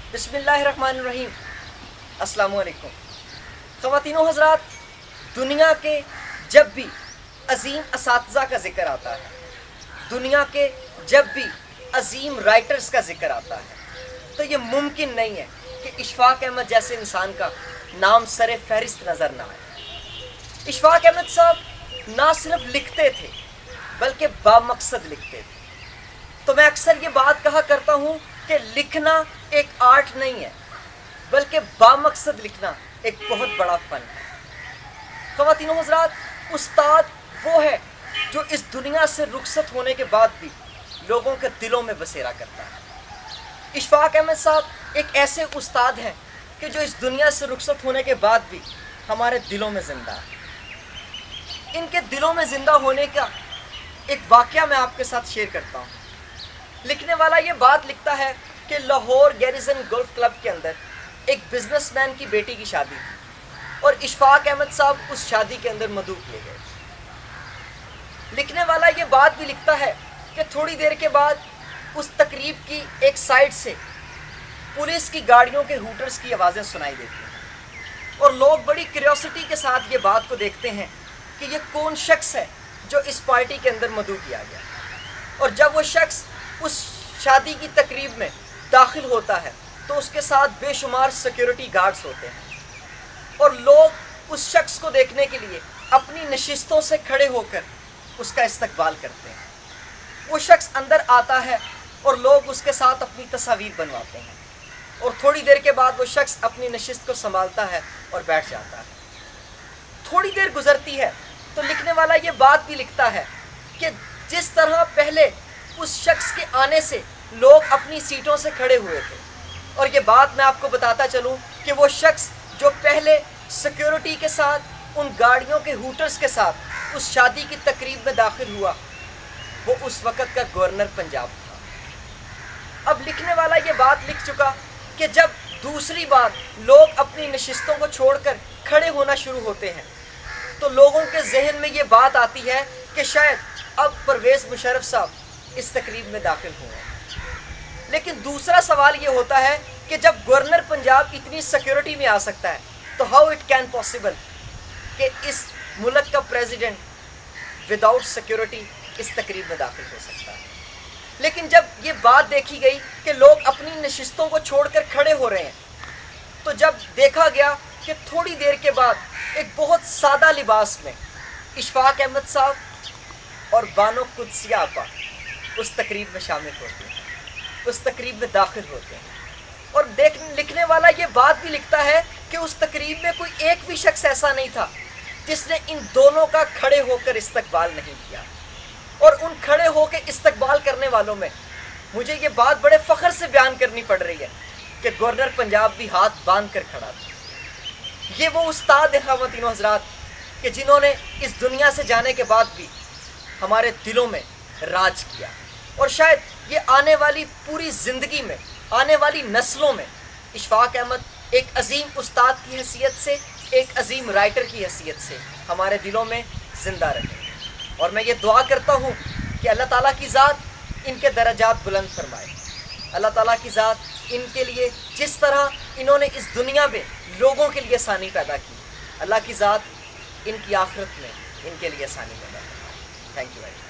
बिस्मिल्लाहिर्रहमानिर्रहीम। अस्सलाम वालेकुम। ख़वातीनो हज़रात, दुनिया के जब भी अजीम असातिज़ा का ज़िक्र आता है, दुनिया के जब भी अजीम राइटर्स का ज़िक्र आता है, तो ये मुमकिन नहीं है कि इशफाक अहमद जैसे इंसान का नाम सरे फहरिस्त नज़र ना आए। इशफाक अहमद साहब ना सिर्फ लिखते थे बल्कि बामकसद लिखते थे। तो मैं अक्सर ये बात कहा करता हूँ कि लिखना एक आर्ट नहीं है बल्कि बामकसद लिखना एक बहुत बड़ा फ़न है। ख़वातीनो हज़रात, उस्ताद वो है जो इस दुनिया से रुखसत होने के बाद भी लोगों के दिलों में बसेरा करता है। इशफाक अहमद साहब एक ऐसे उस्ताद हैं कि जो इस दुनिया से रुखसत होने के बाद भी हमारे दिलों में ज़िंदा है। इनके दिलों में ज़िंदा होने का एक वाक़या मैं आपके साथ शेयर करता हूँ। लिखने वाला ये बात लिखता है कि लाहौर गैरिसन गोल्फ क्लब के अंदर एक बिजनेसमैन की बेटी की शादी थी और इशफाक अहमद साहब उस शादी के अंदर मदऊ किए गए। लिखने वाला ये बात भी लिखता है कि थोड़ी देर के बाद उस तकरीब की एक साइड से पुलिस की गाड़ियों के हूटर्स की आवाज़ें सुनाई देती हैं और लोग बड़ी क्यूरियोसिटी के साथ ये बात को देखते हैं कि ये कौन शख्स है जो इस पार्टी के अंदर मदऊ किया गया। और जब वो शख्स उस शादी की तकरीब में दाखिल होता है तो उसके साथ बेशुमार सिक्योरिटी गार्ड्स होते हैं और लोग उस शख्स को देखने के लिए अपनी नशिस्तों से खड़े होकर उसका इस्तकबाल करते हैं। वो शख्स अंदर आता है और लोग उसके साथ अपनी तस्वीर बनवाते हैं और थोड़ी देर के बाद वो शख्स अपनी नशिस्त को संभालता है और बैठ जाता है। थोड़ी देर गुजरती है तो लिखने वाला ये बात भी लिखता है कि जिस तरह पहले उस शख्स के आने से लोग अपनी सीटों से खड़े हुए थे, और ये बात मैं आपको बताता चलूं कि वो शख्स जो पहले सिक्योरिटी के साथ उन गाड़ियों के हूटर्स के साथ उस शादी की तकरीब में दाखिल हुआ, वो उस वक़्त का गवर्नर पंजाब था। अब लिखने वाला ये बात लिख चुका कि जब दूसरी बार लोग अपनी नशिस्तों को छोड़कर खड़े होना शुरू होते हैं तो लोगों के जहन में ये बात आती है कि शायद अब परवेज़ मुशर्रफ साहब इस तकरीब में दाखिल हुए। लेकिन दूसरा सवाल ये होता है कि जब गवर्नर पंजाब इतनी सिक्योरिटी में आ सकता है तो हाउ इट कैन पॉसिबल कि इस मुल्क का प्रेसिडेंट विदाउट सिक्योरिटी इस तकरीब में दाखिल हो सकता है। लेकिन जब ये बात देखी गई कि लोग अपनी नशिस्तों को छोड़कर खड़े हो रहे हैं, तो जब देखा गया कि थोड़ी देर के बाद एक बहुत सादा लिबास में इशफाक अहमद साहब और बानो कुदसिया आपा उस तकरीब में शामिल होते हैं, उस तकरीब में दाखिल होते हैं। और लिखने वाला ये बात भी लिखता है कि उस तकरीब में कोई एक भी शख्स ऐसा नहीं था जिसने इन दोनों का खड़े होकर इस्तकबाल नहीं किया। और उन खड़े होकर इस्तकबाल करने वालों में मुझे ये बात बड़े फ़ख्र से बयान करनी पड़ रही है कि गवर्नर पंजाब भी हाथ बांध कर खड़ा था। ये वो उस्ताद हैं ख़वातीनो हज़रात कि जिन्होंने इस दुनिया से जाने के बाद भी हमारे दिलों में राज किया, और शायद ये आने वाली पूरी ज़िंदगी में, आने वाली नस्लों में इशफाक अहमद एक अजीम उस्ताद की हैसियत से, एक अजीम राइटर की हैसियत से हमारे दिलों में ज़िंदा रहे। और मैं ये दुआ करता हूँ कि अल्लाह ताला की ज़ात इनके दर्जात बुलंद फरमाए। अल्लाह ताला की ज़ात इनके लिए जिस तरह इन्होंने इस दुनिया में लोगों के लिए आसानी पैदा की, अल्लाह की ज़ात इनकी आखिरत में इनके लिए आसानी पैदा फरमाए। Thank you very much.